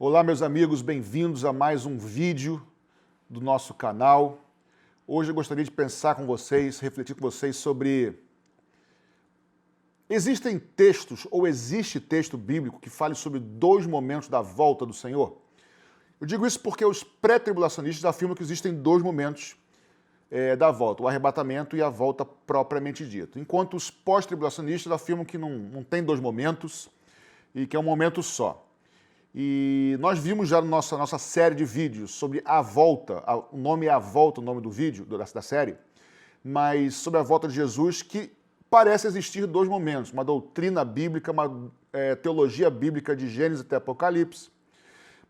Olá, meus amigos, bem-vindos a mais um vídeo do nosso canal. Hoje eu gostaria de pensar com vocês, refletir com vocês sobre... Existem textos ou existe texto bíblico que fale sobre dois momentos da volta do Senhor? Eu digo isso porque os pré-tribulacionistas afirmam que existem dois momentos da volta, o arrebatamento e a volta propriamente dita. Enquanto os pós-tribulacionistas afirmam que não tem dois momentos e que é um momento só. E nós vimos já na nossa série de vídeos sobre a volta, o nome é A Volta, o nome do vídeo, da série, mas sobre a volta de Jesus, que parece existir dois momentos, uma doutrina bíblica, uma teologia bíblica de Gênesis até Apocalipse.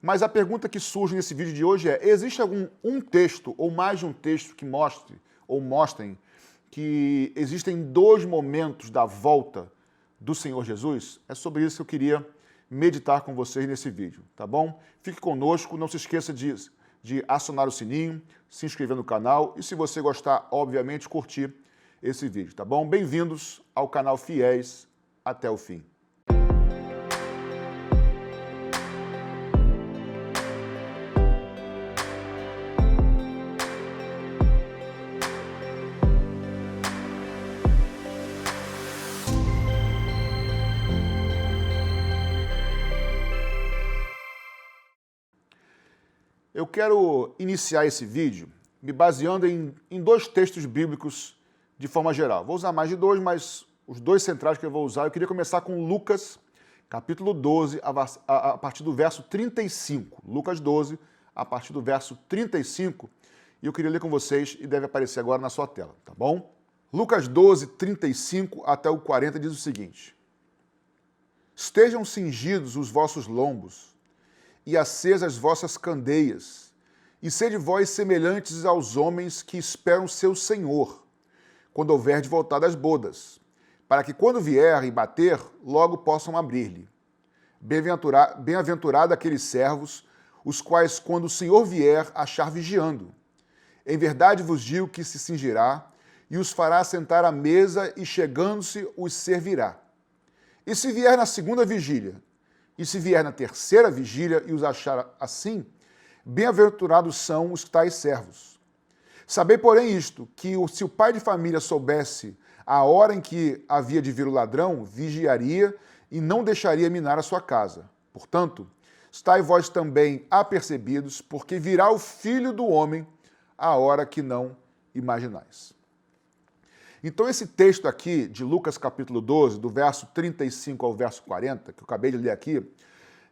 Mas a pergunta que surge nesse vídeo de hoje é, existe um texto, ou mais de um texto, que mostre, ou mostrem, que existem dois momentos da volta do Senhor Jesus? É sobre isso que eu queria meditar com vocês nesse vídeo, tá bom? Fique conosco, não se esqueça de acionar o sininho, se inscrever no canal e, se você gostar, obviamente, curtir esse vídeo, tá bom? Bem-vindos ao canal Fiéis até o fim. Eu quero iniciar esse vídeo me baseando em dois textos bíblicos de forma geral. Vou usar mais de dois, mas os dois centrais que eu vou usar, eu queria começar com Lucas, capítulo 12, a partir do verso 35. Lucas 12, a partir do verso 35, e eu queria ler com vocês, e deve aparecer agora na sua tela, tá bom? Lucas 12, 35 até o 40 diz o seguinte: Estejam cingidos os vossos lombos, e acesas as vossas candeias, e sede vós semelhantes aos homens que esperam seu Senhor, quando houver de voltar das bodas, para que quando vier e bater, logo possam abrir-lhe. Bem-aventurado aqueles servos, os quais, quando o Senhor vier, achar vigiando. Em verdade vos digo que se cingirá, e os fará sentar à mesa, e chegando-se os servirá. E se vier na segunda vigília, e se vier na terceira vigília e os achar assim, bem-aventurados são os tais servos. Sabei, porém, isto, que se o pai de família soubesse a hora em que havia de vir o ladrão, vigiaria e não deixaria minar a sua casa. Portanto, estai vós também apercebidos, porque virá o Filho do Homem a hora que não imaginais. Então esse texto aqui, de Lucas capítulo 12, do verso 35 ao verso 40, que eu acabei de ler aqui,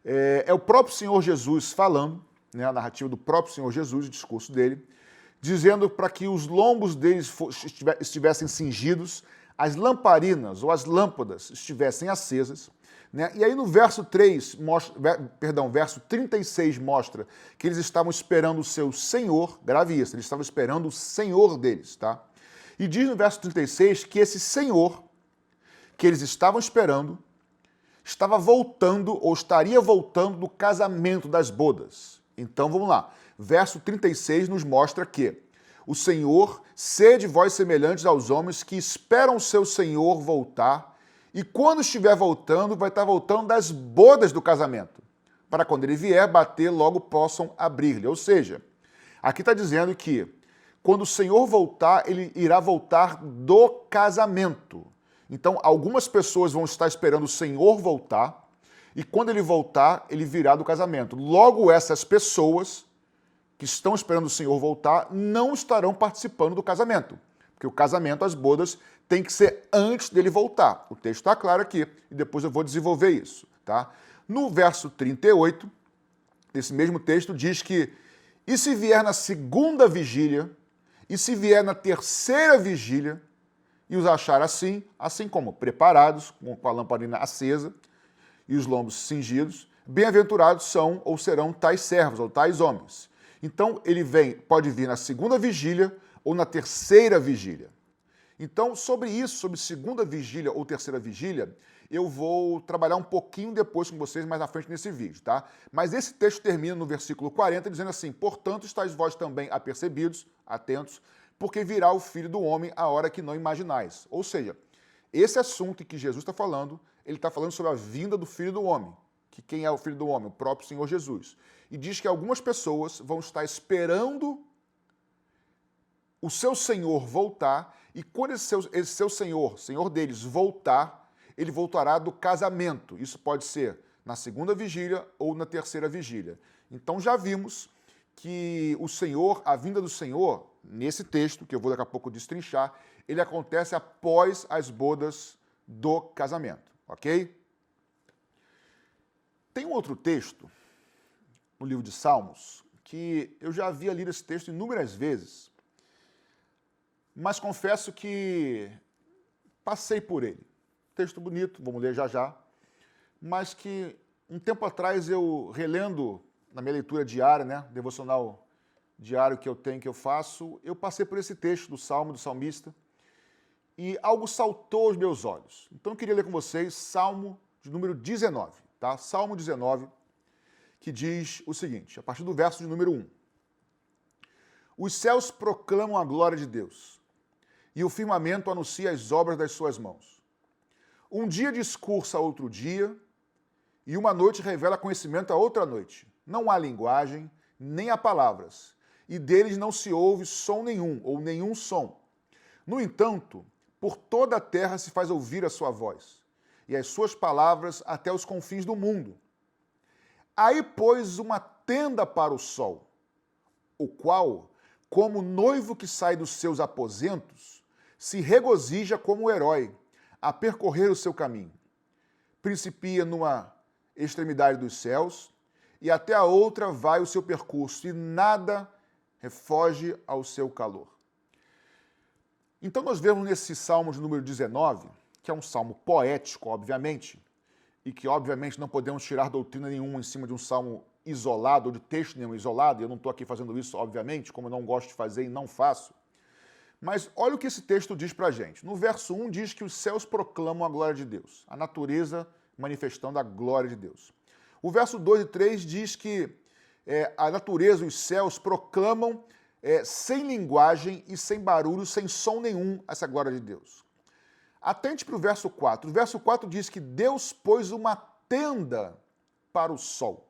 é o próprio Senhor Jesus falando, né, a narrativa do próprio Senhor Jesus, o discurso dele, dizendo para que os lombos deles estivessem cingidos, as lamparinas ou as lâmpadas estivessem acesas, né? E aí no verso 36 mostra que eles estavam esperando o seu Senhor, grave isso, eles estavam esperando o Senhor deles, tá? E diz no verso 36 que esse Senhor, que eles estavam esperando, estava voltando ou estaria voltando do casamento das bodas. Então vamos lá. Verso 36 nos mostra que o Senhor, sede vós semelhantes aos homens que esperam o seu Senhor voltar, e quando estiver voltando, vai estar voltando das bodas do casamento, para quando ele vier bater, logo possam abrir-lhe. Ou seja, aqui está dizendo que quando o Senhor voltar, ele irá voltar do casamento. Então, algumas pessoas vão estar esperando o Senhor voltar, e quando ele voltar, ele virá do casamento. Logo, essas pessoas que estão esperando o Senhor voltar não estarão participando do casamento, porque o casamento, as bodas, tem que ser antes dele voltar. O texto está claro aqui, e depois eu vou desenvolver isso, tá? No verso 38, desse mesmo texto, diz que, e se vier na segunda vigília, e se vier na terceira vigília, e os achar assim como preparados, com a lamparina acesa, e os lombos cingidos, bem-aventurados são ou serão tais servos, ou tais homens. Então, ele pode vir na segunda vigília ou na terceira vigília. Então, sobre isso, sobre segunda vigília ou terceira vigília, eu vou trabalhar um pouquinho depois com vocês, mais na frente nesse vídeo, tá? Mas esse texto termina no versículo 40, dizendo assim, portanto, estáis vós também apercebidos, atentos, porque virá o Filho do Homem a hora que não imaginais. Ou seja, esse assunto que Jesus está falando, ele está falando sobre a vinda do Filho do Homem, que quem é o Filho do Homem? O próprio Senhor Jesus. E diz que algumas pessoas vão estar esperando o seu Senhor voltar, e quando esse seu Senhor deles voltar, ele voltará do casamento. Isso pode ser na segunda vigília ou na terceira vigília. Então já vimos que o Senhor, a vinda do Senhor, nesse texto, que eu vou daqui a pouco destrinchar, ele acontece após as bodas do casamento, ok? Tem um outro texto, no livro de Salmos, que eu já havia lido esse texto inúmeras vezes, mas confesso que passei por ele. Texto bonito, vamos ler já já, mas que um tempo atrás eu, relendo na minha leitura diária, né, devocional diário que eu faço, eu passei por esse texto do Salmo, do salmista, e algo saltou aos meus olhos. Então eu queria ler com vocês Salmo de número 19, tá? Salmo 19, que diz o seguinte, a partir do verso de número 1. Os céus proclamam a glória de Deus, e o firmamento anuncia as obras das suas mãos. Um dia discursa a outro dia, e uma noite revela conhecimento a outra noite. Não há linguagem, nem há palavras, e deles não se ouve som nenhum, ou nenhum som. No entanto, por toda a terra se faz ouvir a sua voz, e as suas palavras até os confins do mundo. Aí pôs uma tenda para o sol, o qual, como noivo que sai dos seus aposentos, se regozija como herói a percorrer o seu caminho. Principia numa extremidade dos céus, e até a outra vai o seu percurso, e nada refoge ao seu calor. Então nós vemos nesse Salmo de número 19, que é um salmo poético, obviamente, e que obviamente não podemos tirar doutrina nenhuma em cima de um salmo isolado, ou de texto nenhum isolado, e eu não estou aqui fazendo isso, obviamente, como eu não gosto de fazer e não faço. Mas olha o que esse texto diz para a gente. No verso 1 diz que os céus proclamam a glória de Deus, a natureza manifestando a glória de Deus. O verso 2 e 3 diz que a natureza, os céus proclamam sem linguagem e sem barulho, sem som nenhum, essa glória de Deus. Atente para o verso 4. O verso 4 diz que Deus pôs uma tenda para o sol.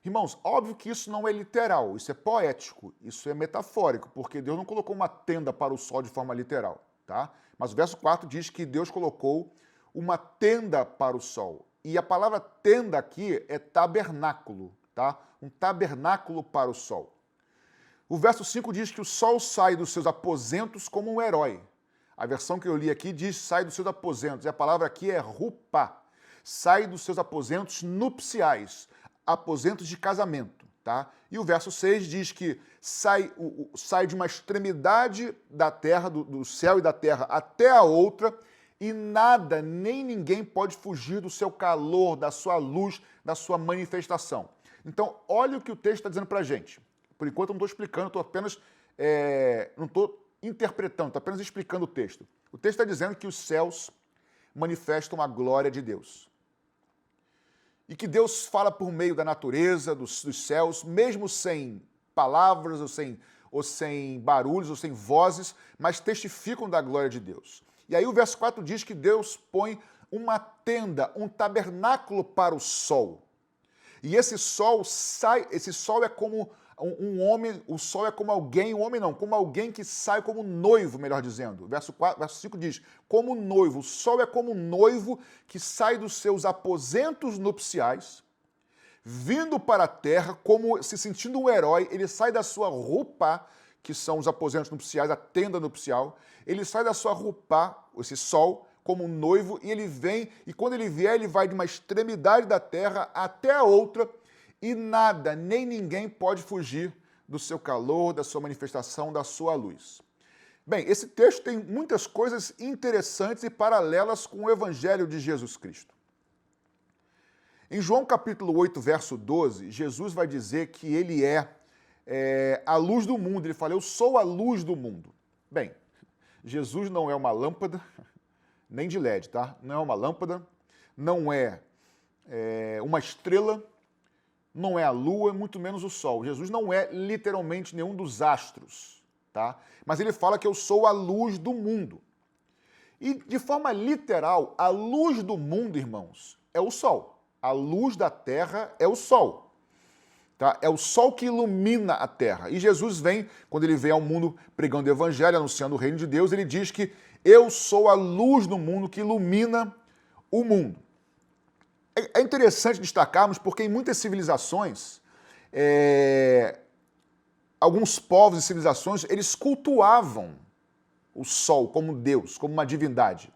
Irmãos, óbvio que isso não é literal, isso é poético, isso é metafórico, porque Deus não colocou uma tenda para o sol de forma literal, tá? Mas o verso 4 diz que Deus colocou uma tenda para o sol. E a palavra tenda aqui é tabernáculo, tá? Um tabernáculo para o sol. O verso 5 diz que o sol sai dos seus aposentos como um herói. A versão que eu li aqui diz sai dos seus aposentos, e a palavra aqui é rupá. Sai dos seus aposentos nupciais, aposentos de casamento, tá? E o verso 6 diz que sai de uma extremidade da terra, do céu e da terra, até a outra, e nada, nem ninguém pode fugir do seu calor, da sua luz, da sua manifestação. Então, olha o que o texto está dizendo para a gente. Por enquanto eu não estou explicando, estou apenas, não estou interpretando, estou apenas explicando o texto. O texto está dizendo que os céus manifestam a glória de Deus. E que Deus fala por meio da natureza, dos céus, mesmo sem palavras, ou sem barulhos, ou sem vozes, mas testificam da glória de Deus. E aí o verso 4 diz que Deus põe uma tenda, um tabernáculo para o sol. E esse sol é como um homem, o sol é como alguém, um homem não, como alguém que sai como noivo, melhor dizendo. Verso 5 diz, como noivo, o sol é como um noivo que sai dos seus aposentos nupciais, vindo para a terra, como se sentindo um herói, ele sai da sua roupa, que são os aposentos nupciais, a tenda nupcial, ele sai da sua roupa, esse sol, como um noivo, e ele vem, e quando ele vier, ele vai de uma extremidade da terra até a outra, e nada, nem ninguém pode fugir do seu calor, da sua manifestação, da sua luz. Bem, esse texto tem muitas coisas interessantes e paralelas com o Evangelho de Jesus Cristo. Em João capítulo 8, verso 12, Jesus vai dizer que ele é a luz do mundo. Ele fala, eu sou a luz do mundo. Bem, Jesus não é uma lâmpada, nem de LED, tá? Não é uma lâmpada, não é uma estrela, não é a lua, muito menos o sol. Jesus não é literalmente nenhum dos astros, tá? Mas ele fala que eu sou a luz do mundo. E de forma literal, a luz do mundo, irmãos, é o sol. A luz da terra é o sol. Tá? É o sol que ilumina a terra. E Jesus vem, quando ele vem ao mundo pregando o evangelho, anunciando o reino de Deus, ele diz que eu sou a luz do mundo que ilumina o mundo. É interessante destacarmos porque em muitas civilizações, alguns povos e civilizações, eles cultuavam o sol como Deus, como uma divindade.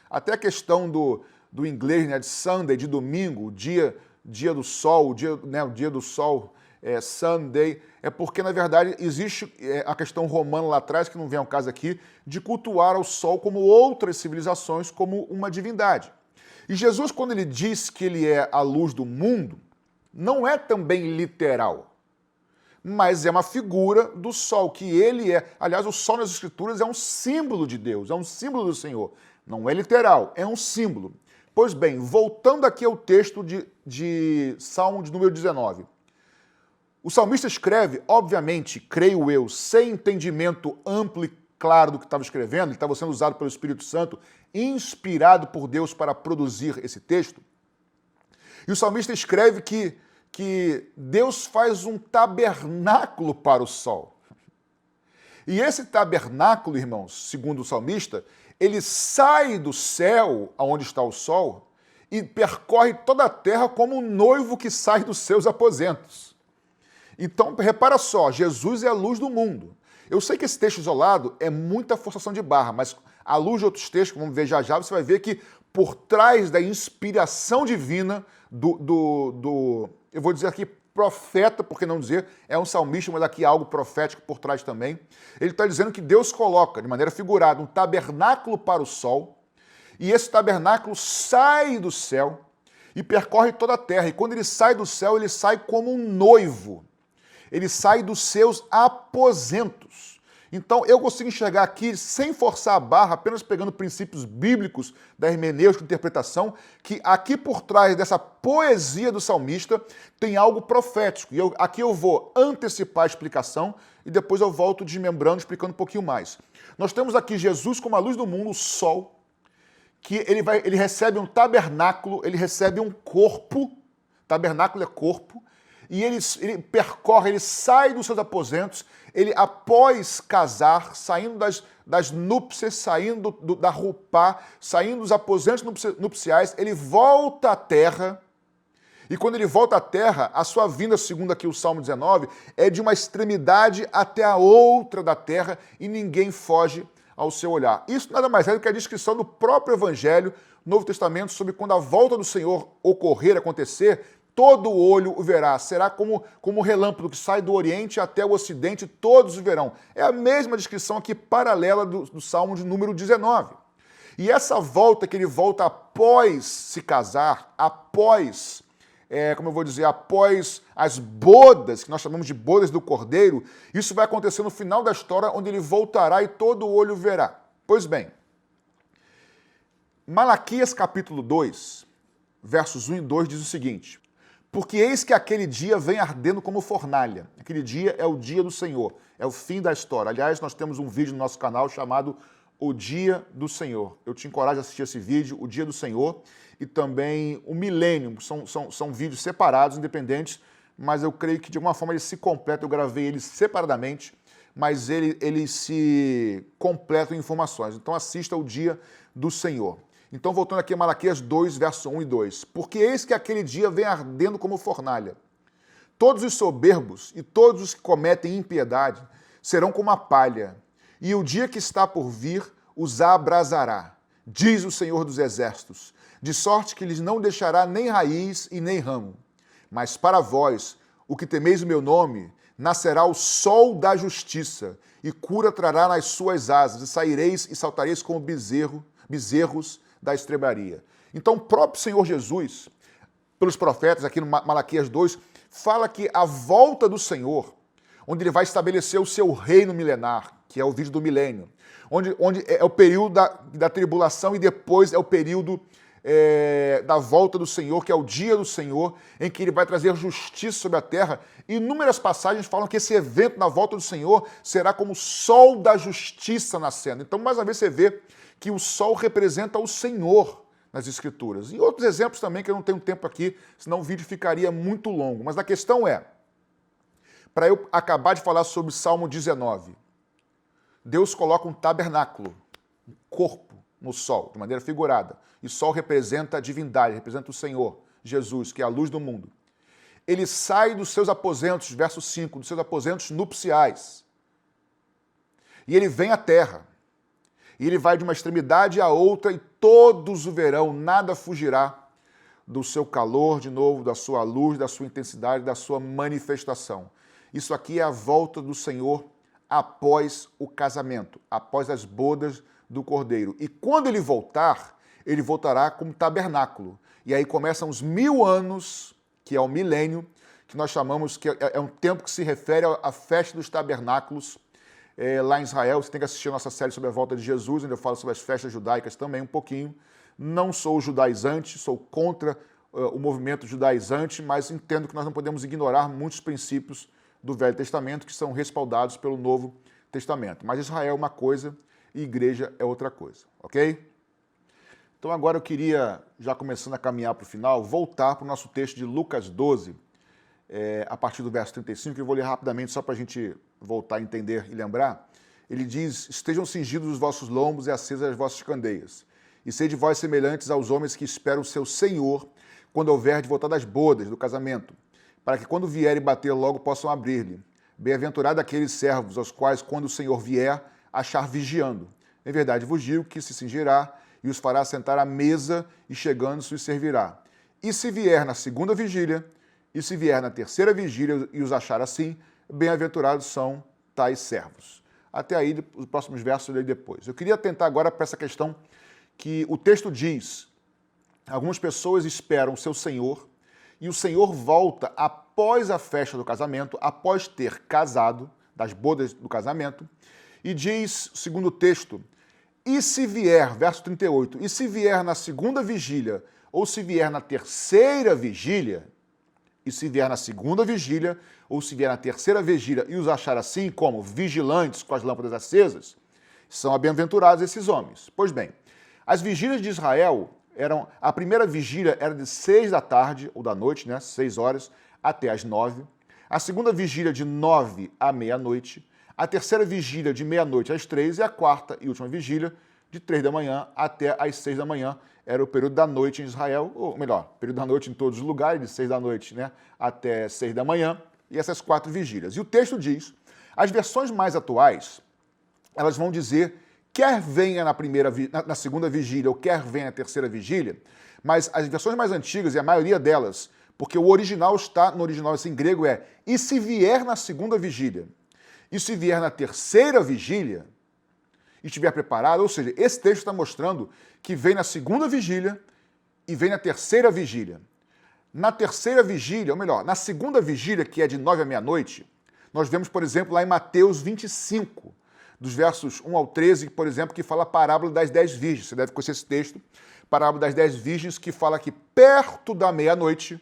Até a questão do inglês, né, de Sunday, de domingo, o dia do sol, o dia do sol, Sunday, é porque, na verdade, existe a questão romana lá atrás, que não vem ao caso aqui, de cultuar o sol como outras civilizações, como uma divindade. E Jesus, quando ele diz que ele é a luz do mundo, não é também literal, mas é uma figura do sol, que ele é. Aliás, o sol nas Escrituras é um símbolo de Deus, é um símbolo do Senhor. Não é literal, é um símbolo. Pois bem, voltando aqui ao texto de Salmo de número 19. O salmista escreve, obviamente, creio eu, sem entendimento amplo e claro do que estava escrevendo, ele estava sendo usado pelo Espírito Santo, inspirado por Deus para produzir esse texto. E o salmista escreve que Deus faz um tabernáculo para o sol. E esse tabernáculo, irmãos, segundo o salmista, ele sai do céu, aonde está o sol, e percorre toda a terra como um noivo que sai dos seus aposentos. Então, repara só, Jesus é a luz do mundo. Eu sei que esse texto isolado é muita forçação de barra, mas à luz de outros textos, vamos ver já, você vai ver que por trás da inspiração divina eu vou dizer aqui profeta, por que não dizer, é um salmista, mas aqui há algo profético por trás também. Ele está dizendo que Deus coloca, de maneira figurada, um tabernáculo para o sol, e esse tabernáculo sai do céu e percorre toda a terra. E quando ele sai do céu, ele sai como um noivo. Ele sai dos seus aposentos. Então, eu consigo enxergar aqui, sem forçar a barra, apenas pegando princípios bíblicos da hermenêutica e interpretação, que aqui por trás dessa poesia do salmista tem algo profético. E aqui eu vou antecipar a explicação e depois eu volto desmembrando, explicando um pouquinho mais. Nós temos aqui Jesus como a luz do mundo, o sol, que ele recebe um tabernáculo, ele recebe um corpo, tabernáculo é corpo, e ele percorre, ele sai dos seus aposentos, ele, após casar, saindo das núpcias, saindo da rupá, saindo dos aposentos nupciais, ele volta à terra, e quando ele volta à terra, a sua vinda, segundo aqui o Salmo 19, é de uma extremidade até a outra da terra, e ninguém foge ao seu olhar. Isso nada mais é do que a descrição do próprio Evangelho, Novo Testamento, sobre quando a volta do Senhor ocorrer, acontecer, todo olho o verá, será como um relâmpago que sai do Oriente até o Ocidente, todos o verão. É a mesma descrição aqui paralela do Salmo de número 19. E essa volta que ele volta após se casar, após, após as bodas, que nós chamamos de bodas do Cordeiro, isso vai acontecer no final da história, onde ele voltará e todo olho verá. Pois bem, Malaquias capítulo 2, versos 1 e 2 diz o seguinte: porque eis que aquele dia vem ardendo como fornalha. Aquele dia é o dia do Senhor, é o fim da história. Aliás, nós temos um vídeo no nosso canal chamado O Dia do Senhor. Eu te encorajo a assistir esse vídeo, O Dia do Senhor, e também o Milênio. São vídeos separados, independentes, mas eu creio que de alguma forma eles se completam. Eu gravei eles separadamente, mas eles se completam em informações. Então assista O Dia do Senhor. Então, voltando aqui a Malaquias 2, verso 1 e 2. Porque eis que aquele dia vem ardendo como fornalha. Todos os soberbos e todos os que cometem impiedade serão como a palha, e o dia que está por vir os abrasará, diz o Senhor dos Exércitos, de sorte que lhes não deixará nem raiz e nem ramo. Mas para vós, o que temeis o meu nome, nascerá o sol da justiça, e cura trará nas suas asas, e saireis e saltareis como bezerros da estrebaria. Então, o próprio Senhor Jesus, pelos profetas, aqui no Malaquias 2, fala que a volta do Senhor, onde ele vai estabelecer o seu reino milenar, que é o vídeo do milênio, onde é o período da tribulação e depois é o período da volta do Senhor, que é o dia do Senhor, em que ele vai trazer justiça sobre a terra. Inúmeras passagens falam que esse evento na volta do Senhor será como o sol da justiça nascendo. Então, mais uma vez, você vê que o sol representa o Senhor, nas Escrituras. E outros exemplos também, que eu não tenho tempo aqui, senão o vídeo ficaria muito longo. Mas a questão é, para eu acabar de falar sobre Salmo 19, Deus coloca um tabernáculo, um corpo no sol, de maneira figurada. E o sol representa a divindade, representa o Senhor, Jesus, que é a luz do mundo. Ele sai dos seus aposentos, verso 5, dos seus aposentos nupciais. E ele vem à terra. E ele vai de uma extremidade à outra e todos o verão, nada fugirá do seu calor, de novo, da sua luz, da sua intensidade, da sua manifestação. Isso aqui é a volta do Senhor após o casamento, após as bodas do Cordeiro. E quando ele voltar, ele voltará como tabernáculo. E aí começam os 1000 anos, que é o milênio, que nós chamamos, que é um tempo que se refere à festa dos tabernáculos, lá em Israel. Você tem que assistir a nossa série sobre a volta de Jesus, onde eu falo sobre as festas judaicas também um pouquinho. Não sou judaizante, sou contra o movimento judaizante, mas entendo que nós não podemos ignorar muitos princípios do Velho Testamento que são respaldados pelo Novo Testamento. Mas Israel é uma coisa e igreja é outra coisa, ok? Então agora eu queria, já começando a caminhar para o final, voltar para o nosso texto de Lucas 12, a partir do verso 35, que eu vou ler rapidamente só para a gente voltar a entender e lembrar. Ele diz: estejam cingidos os vossos lombos e acesas as vossas candeias, e sede vós semelhantes aos homens que esperam o seu Senhor, quando houver de voltar das bodas, do casamento, para que quando vier e bater logo possam abrir-lhe. Bem-aventurado aqueles servos, aos quais quando o Senhor vier, achar vigiando. Em verdade vos digo que se cingirá e os fará sentar à mesa, e chegando-se os servirá. E se vier na segunda vigília, e se vier na terceira vigília e os achar assim, bem-aventurados são tais servos. Até aí, os próximos versos eu leio depois. Eu queria atentar agora para essa questão que o texto diz: algumas pessoas esperam o seu Senhor, e o Senhor volta após a festa do casamento, após ter casado, das bodas do casamento, e diz, segundo o texto, e se vier, verso 38, e se vier na segunda vigília, ou se vier na terceira vigília, e se vier na segunda vigília, ou se vier na terceira vigília, e os achar assim, como vigilantes com as lâmpadas acesas, são bem-aventurados esses homens. Pois bem, as vigílias de Israel a primeira vigília era de 6 da tarde, ou da noite, né, 6 horas, até as 9. A segunda vigília de 9 à meia-noite. A terceira vigília de meia-noite às 3. E a quarta e última vigília de 3 da manhã até às 6 da manhã. Era o período da noite em Israel, ou melhor, período da noite em todos os lugares, de 6 da noite, né, até 6 da manhã. E essas 4 vigílias. E o texto diz, as versões mais atuais, elas vão dizer: quer venha na segunda vigília ou quer venha na terceira vigília, mas as versões mais antigas, e a maioria delas, porque o original está, no original assim, em grego e se vier na segunda vigília, e se vier na terceira vigília, e estiver preparado, ou seja, esse texto está mostrando que vem na segunda vigília e vem na terceira vigília. Na terceira vigília, ou melhor, na segunda vigília, que é de 9 à meia-noite, nós vemos, por exemplo, lá em Mateus 25, dos versos 1 ao 13, por exemplo, que fala a parábola das 10 virgens. Você deve conhecer esse texto, parábola das 10 virgens, que fala que perto da meia-noite,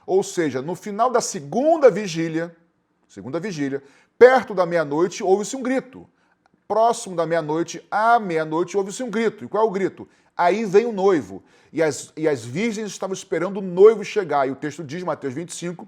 ou seja, no final da segunda vigília, perto da meia-noite, houve-se um grito. Próximo da meia-noite, à meia-noite, houve-se um grito. E qual é o grito? Aí vem o noivo. E as virgens estavam esperando o noivo chegar. E o texto diz, Mateus 25,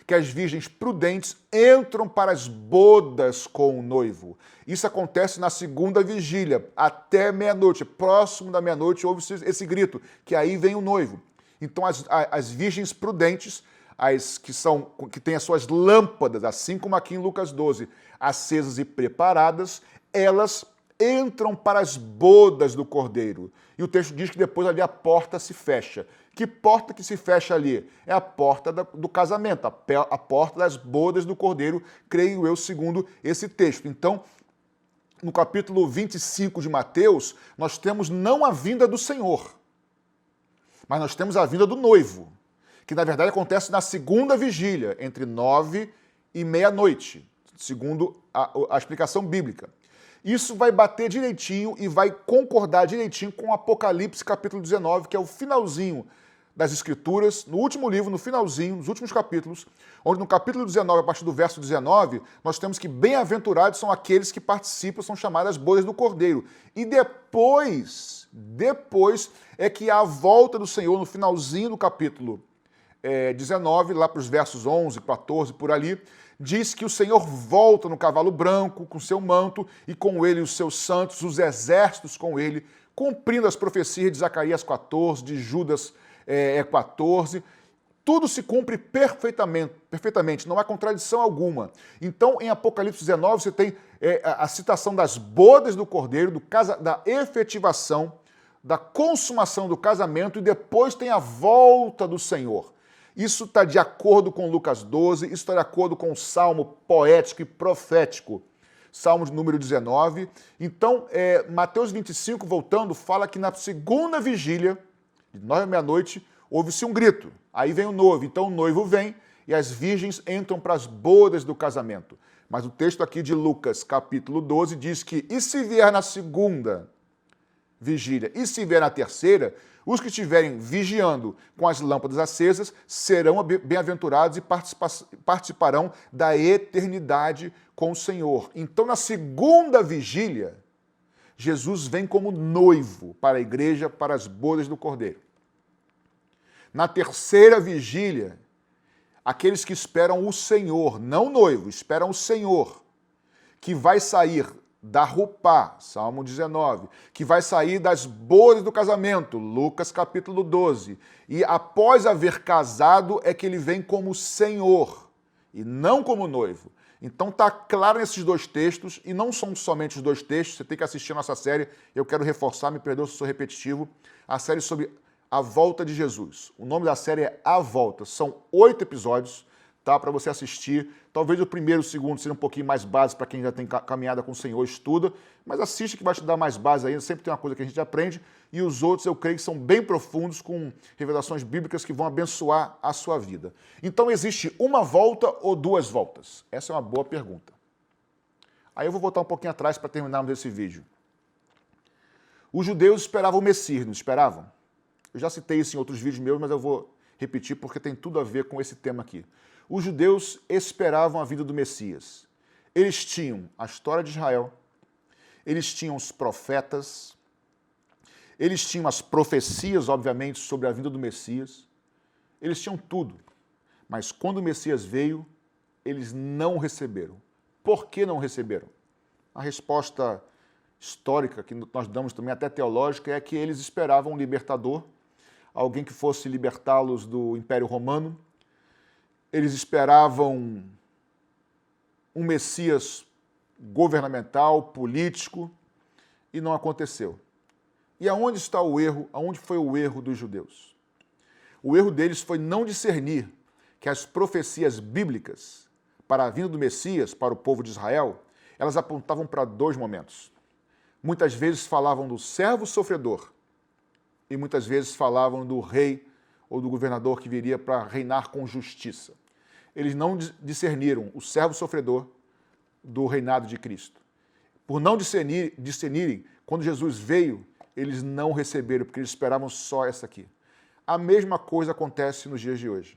que as virgens prudentes entram para as bodas com o noivo. Isso acontece na segunda vigília, até meia-noite. Próximo da meia-noite houve esse grito, que aí vem o noivo. Então as virgens prudentes, as que têm as suas lâmpadas, assim como aqui em Lucas 12, acesas e preparadas, elas entram para as bodas do Cordeiro. E o texto diz que depois ali a porta se fecha. Que porta que se fecha ali? É a porta do casamento, a porta das bodas do Cordeiro, creio eu, segundo esse texto. Então, no capítulo 25 de Mateus, nós temos não a vinda do Senhor, mas nós temos a vinda do noivo, que na verdade acontece na segunda vigília, entre 9 e meia-noite, segundo a explicação bíblica. Isso vai bater direitinho e vai concordar direitinho com o Apocalipse capítulo 19, que é o finalzinho das Escrituras, no último livro, no finalzinho, nos últimos capítulos, onde no capítulo 19, a partir do verso 19, nós temos que bem-aventurados são aqueles que participam, são chamadas bodas do Cordeiro. E depois é que há a volta do Senhor, no finalzinho do capítulo 19, lá para os versos 11, 14, por ali, diz que o Senhor volta no cavalo branco, com seu manto, e com ele os seus santos, os exércitos com ele, cumprindo as profecias de Zacarias 14, de Judas 14, tudo se cumpre perfeitamente, não há contradição alguma. Então, em Apocalipse 19, você tem a citação das bodas do Cordeiro, da efetivação, da consumação do casamento, e depois tem a volta do Senhor. Isso está de acordo com Lucas 12, isso está de acordo com o Salmo poético e profético, Salmo de número 19. Então, Mateus 25, voltando, fala que na segunda vigília, de 9 à meia-noite, houve-se um grito. Aí vem o noivo. Então o noivo vem e as virgens entram para as bodas do casamento. Mas o texto aqui de Lucas, capítulo 12, diz que, e se vier na segunda vigília, e se vier na terceira, os que estiverem vigiando com as lâmpadas acesas serão bem-aventurados e participarão da eternidade com o Senhor. Então, na segunda vigília, Jesus vem como noivo para a igreja, para as bodas do Cordeiro. Na terceira vigília, aqueles que esperam o Senhor, não o noivo, esperam o Senhor, que vai sair da Rupá, Salmo 19, que vai sair das bodas do casamento, Lucas capítulo 12, e após haver casado é que ele vem como Senhor, e não como noivo. Então está claro nesses dois textos, e não são somente os dois textos, você tem que assistir a nossa série, eu quero reforçar, me perdoe se sou repetitivo, a série sobre a volta de Jesus. O nome da série é A Volta, são 8 episódios, tá, para você assistir. Talvez o primeiro e o segundo seja um pouquinho mais base para quem já tem caminhada com o Senhor, estuda, mas assiste que vai te dar mais base ainda, sempre tem uma coisa que a gente aprende, e os outros eu creio que são bem profundos, com revelações bíblicas que vão abençoar a sua vida. Então existe uma volta ou duas voltas? Essa é uma boa pergunta. Aí eu vou voltar um pouquinho atrás para terminarmos esse vídeo. Os judeus esperavam o Messias, não esperavam? Eu já citei isso em outros vídeos meus, mas eu vou repetir porque tem tudo a ver com esse tema aqui. Os judeus esperavam a vinda do Messias. Eles tinham a história de Israel, eles tinham os profetas, eles tinham as profecias, obviamente, sobre a vinda do Messias. Eles tinham tudo. Mas quando o Messias veio, eles não receberam. Por que não receberam? A resposta histórica, que nós damos também até teológica, é que eles esperavam um libertador, alguém que fosse libertá-los do Império Romano. Eles esperavam um Messias governamental, político, e não aconteceu. E aonde está o erro? Aonde foi o erro dos judeus? O erro deles foi não discernir que as profecias bíblicas para a vinda do Messias, para o povo de Israel, elas apontavam para dois momentos. Muitas vezes falavam do servo sofredor e muitas vezes falavam do rei ou do governador que viria para reinar com justiça. Eles não discerniram o servo sofredor do reinado de Cristo. Por não discernirem, quando Jesus veio, eles não receberam, porque eles esperavam só essa aqui. A mesma coisa acontece nos dias de hoje.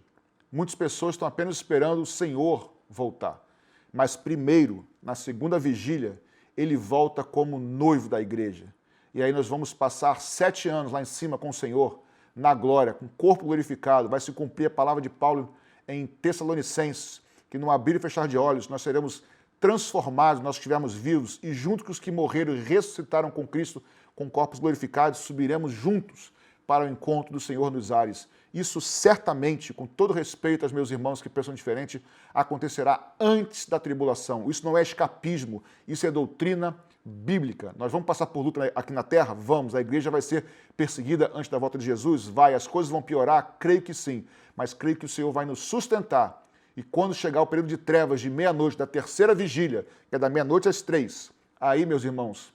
Muitas pessoas estão apenas esperando o Senhor voltar. Mas primeiro, na segunda vigília, ele volta como noivo da igreja. E aí nós vamos passar 7 anos lá em cima com o Senhor, na glória, com o corpo glorificado. Vai se cumprir a palavra de Paulo em Tessalonicenses, que no abrir e fechar de olhos nós seremos transformados, nós estivermos vivos, e junto com os que morreram e ressuscitaram com Cristo, com corpos glorificados, subiremos juntos para o encontro do Senhor nos ares. Isso certamente, com todo respeito aos meus irmãos que pensam diferente, acontecerá antes da tribulação. Isso não é escapismo, isso é doutrina bíblica. Nós vamos passar por luta aqui na terra? Vamos. A igreja vai ser perseguida antes da volta de Jesus? Vai. As coisas vão piorar? Creio que sim. Mas creio que o Senhor vai nos sustentar. E quando chegar o período de trevas de meia-noite, da terceira vigília, que é da meia-noite às 3, aí, meus irmãos,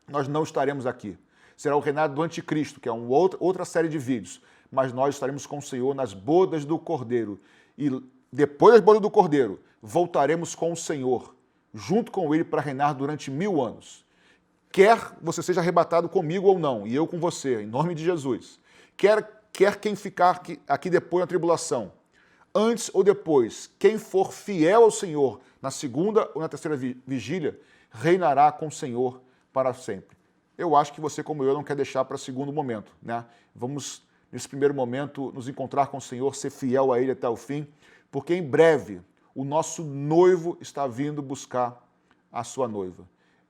nós não estaremos aqui. Será o reinado do anticristo, que é outra série de vídeos. Mas nós estaremos com o Senhor nas bodas do Cordeiro. E depois das bodas do Cordeiro, voltaremos com o Senhor, junto com ele, para reinar durante 1000 anos. Quer você seja arrebatado comigo ou não, e eu com você, em nome de Jesus. Quer quer quem ficar aqui depois na tribulação, antes ou depois, quem for fiel ao Senhor na segunda ou na terceira vigília, reinará com o Senhor para sempre. Eu acho que você, como eu, não quer deixar para segundo momento, né? Vamos, nesse primeiro momento, nos encontrar com o Senhor, ser fiel a Ele até o fim, porque em breve o nosso noivo está vindo buscar a sua noiva.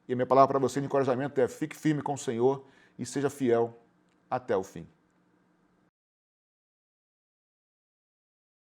E a minha palavra para você de encorajamento é: fique firme com o Senhor e seja fiel até o fim.